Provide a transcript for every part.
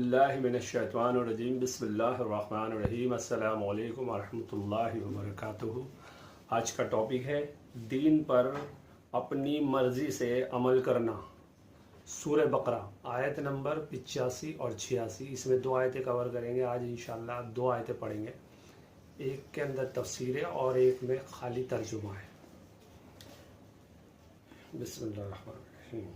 बिल्लाहि मिनश्शैतानिर्रजीम बिस्मिल्लाहिर्रहमानिर्रहीम अस्सलामु अलैकुम वरहमतुल्लाहि वबरकातुहू। आज का टॉपिक है दीन पर अपनी मर्जी से अमल करना। सूरह बकरा आयत नंबर 85 और 86, इसमें दो आयतें कवर करेंगे। आज इंशाअल्लाह दो आयतें पढ़ेंगे, एक के अंदर तफसीर है और एक में खाली तर्जुमा है। बिस्मिल्लाहिर्रहमानिर्रहीम।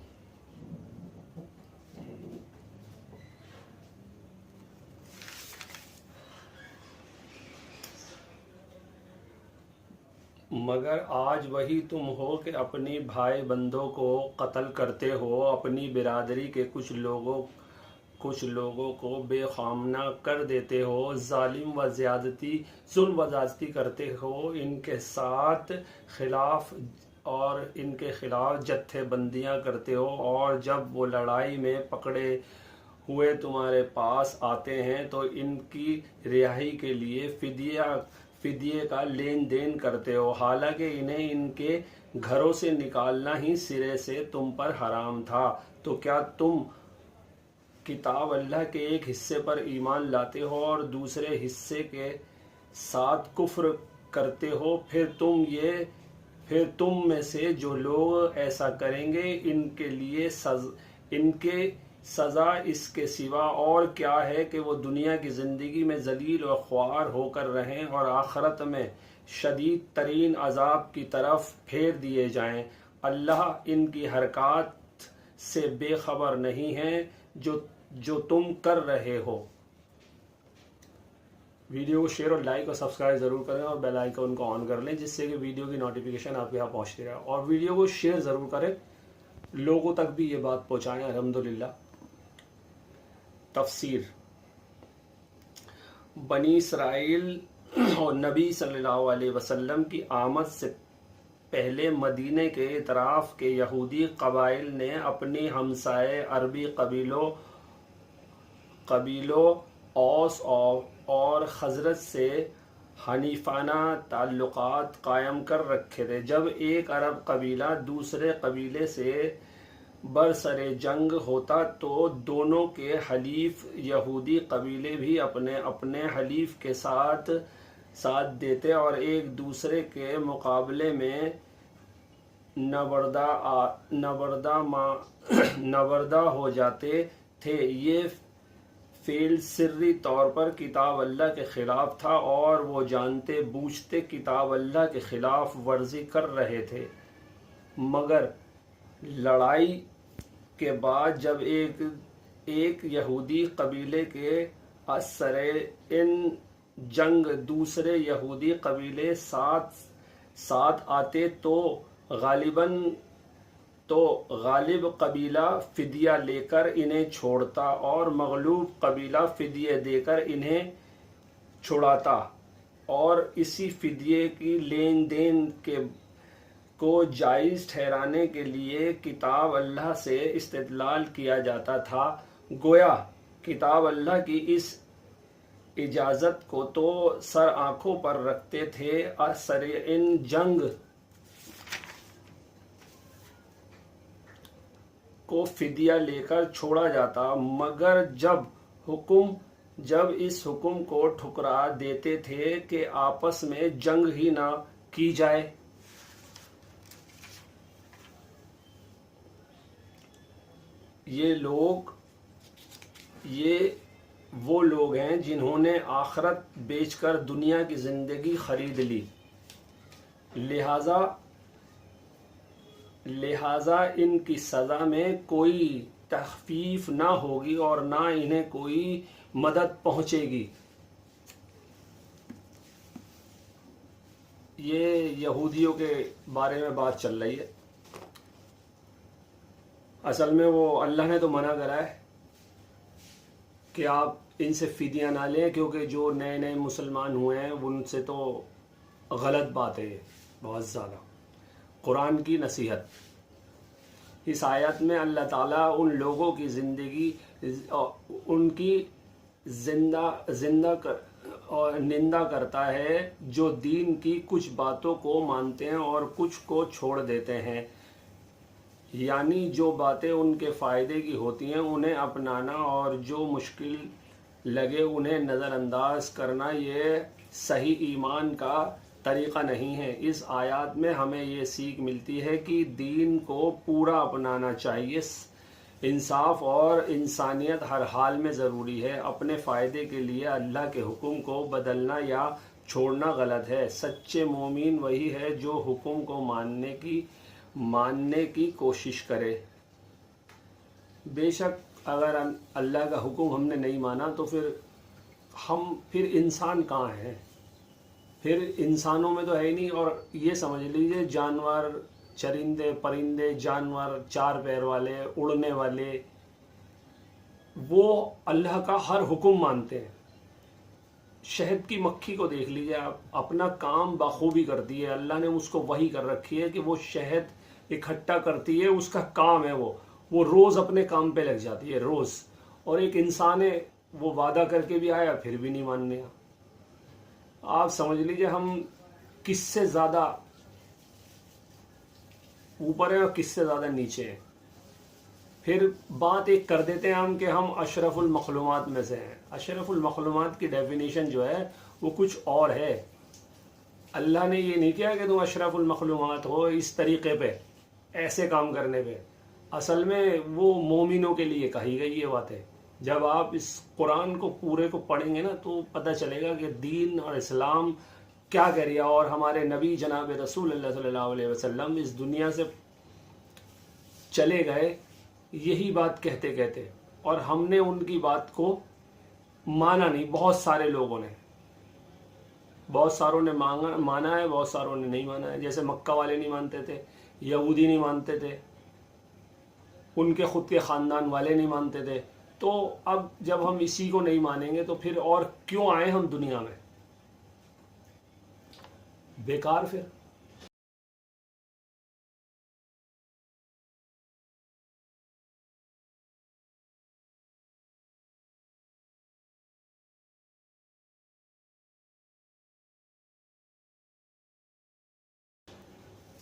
मगर आज वही तुम हो कि अपनी भाई बंदों को कत्ल करते हो, अपनी बिरादरी के कुछ लोगों को बेखामना कर देते हो, जालिम व जुल्म व ज़्यादती करते हो, इनके खिलाफ जत्थेबंदियाँ करते हो, और जब वो लड़ाई में पकड़े हुए तुम्हारे पास आते हैं तो इनकी रिहाई के लिए फिदिये का लेन देन करते हो, हालांकि इन्हें इनके घरों से निकालना ही सिरे से तुम पर हराम था। तो क्या तुम किताब अल्लाह के एक हिस्से पर ईमान लाते हो और दूसरे हिस्से के साथ कुफ्र करते हो? फिर तुम में से जो लोग ऐसा करेंगे इनके सज़ा इसके सिवा और क्या है कि वो दुनिया की ज़िंदगी में ज़लील व ख्वार होकर रहें और आखिरत में शदीद तरीन अजाब की तरफ फेर दिए जाएं। अल्लाह इनकी हरकत से बेखबर नहीं है जो तुम कर रहे हो। वीडियो को शेयर और लाइक और सब्सक्राइब ज़रूर करें और बेल आइकन को ऑन कर लें, जिससे कि वीडियो की नोटिफिकेशन आपके यहाँ पहुँचती रहे। और वीडियो को शेयर ज़रूर करें, लोगों तक भी ये बात पहुँचाएं। अल्हम्दुलिल्लाह। तफसीर। बनी इसराइल और नबी सल्लल्लाहु अलैहि वसल्लम की आमद से पहले मदीने के इतराफ के यहूदी कबाइल ने अपनी हमसाए अरबी कबीलों औस और खजरत से हनीफाना ताल्लुकात कायम कर रखे थे। जब एक अरब कबीला दूसरे कबीले से बरसरे जंग होता तो दोनों के हलीफ यहूदी कबीले भी अपने अपने हलीफ के साथ देते और एक दूसरे के मुकाबले में नबरदा हो जाते थे। ये फेल सिर्री तौर पर किताब अल्लाह के खिलाफ था और वो जानते बूझते किताब अल्लाह के खिलाफ वर्जी कर रहे थे। मगर लड़ाई के बाद जब एक यहूदी कबीले के असरे इन जंग दूसरे यहूदी कबीले साथ आते तो गालिब कबीला फिदिया लेकर इन्हें छोड़ता और मगलूब कबीला फिदिये देकर इन्हें छुड़ाता, और इसी फिदिये की लेन देन को जायज़ ठहराने के लिए किताब अल्लाह से इस्तिदलाल किया जाता था। गोया किताब अल्लाह की इस इजाज़त को तो सर आंखों पर रखते थे। असरे इन जंग को फिदिया लेकर छोड़ा जाता, मगर जब इस हुक्म को ठुकरा देते थे कि आपस में जंग ही ना की जाए। ये वो लोग हैं जिन्होंने आखिरत बेचकर दुनिया की जिंदगी खरीद ली, लिहाजा इनकी सज़ा में कोई तखफीफ ना होगी और ना इन्हें कोई मदद पहुंचेगी। ये यहूदियों के बारे में बात चल रही है। असल में वो अल्लाह ने तो मना करा है कि आप इनसे फिदिया ना लें, क्योंकि जो नए नए मुसलमान हुए हैं उनसे तो गलत बात है बहुत ज़्यादा। कुरान की नसीहत। इस आयत में अल्लाह ताला उन लोगों की उनकी निंदा करता है जो दीन की कुछ बातों को मानते हैं और कुछ को छोड़ देते हैं। یعنی جو باتیں ان کے فائدے کی ہوتی ہیں انہیں اپنانا اور جو مشکل لگے انہیں نظر انداز کرنا یہ صحیح ایمان کا طریقہ نہیں ہے۔ اس آیات میں ہمیں یہ سیکھ ملتی ہے کہ دین کو پورا اپنانا چاہیے۔ انصاف اور انسانیت ہر حال میں ضروری ہے۔ اپنے فائدے کے لیے اللہ کے حکم کو بدلنا یا چھوڑنا غلط ہے۔ سچے مومن وہی ہے جو حکم کو ماننے کی کوشش کرے۔ بے شک اگر اللہ کا حکم ہم نے نہیں مانا تو پھر انسان کہاں ہیں؟ پھر انسانوں میں تو ہے ہی نہیں۔ اور یہ سمجھ لیجئے جانور، چرندے پرندے، جانور، چار پیر والے، اڑنے والے، وہ اللہ کا ہر حکم مانتے ہیں۔ شہد کی مکھی کو دیکھ لیجئے آپ، اپنا کام بخوبی کرتی ہے۔ اللہ نے اس کو وحی کر رکھی ہے کہ وہ شہد اکٹھا کرتی ہے، اس کا کام ہے وہ روز اپنے کام پہ لگ جاتی ہے روز۔ اور ایک انسان ہے وہ وعدہ کر کے بھی آیا پھر بھی نہیں ماننے۔ آپ سمجھ لیجئے ہم کس سے زیادہ اوپر ہیں اور کس سے زیادہ نیچے ہیں۔ پھر بات ایک کر دیتے ہیں ہم کہ ہم اشرف المخلوقات میں سے ہیں۔ اشرف المخلوقات کی ڈیفینیشن جو ہے وہ کچھ اور ہے۔ اللہ نے یہ نہیں کیا کہ تم اشرف المخلوقات ہو اس طریقے پہ، ایسے کام کرنے پہ۔ اصل میں وہ مومنوں کے لیے کہی گئی یہ بات ہے۔ جب آپ اس قرآن کو پورے کو پڑھیں گے نا تو پتہ چلے گا کہ دین اور اسلام کیا کہہ رہا ہے۔ اور ہمارے نبی جناب رسول اللہ صلی اللہ علیہ وسلم اس دنیا سے چلے گئے یہی بات کہتے کہتے، اور ہم نے ان کی بات کو مانا نہیں۔ بہت سارے لوگوں نے، بہت ساروں نے مانا ہے، بہت ساروں نے نہیں مانا ہے۔ جیسے مکہ والے نہیں مانتے تھے، یہودی نہیں مانتے تھے، ان کے خود کے خاندان والے نہیں مانتے تھے۔ تو اب جب ہم اسی کو نہیں مانیں گے تو پھر اور کیوں آئے ہم دنیا میں؟ بیکار پھر۔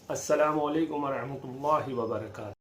السلام علیکم ورحمۃ اللہ وبرکاتہ۔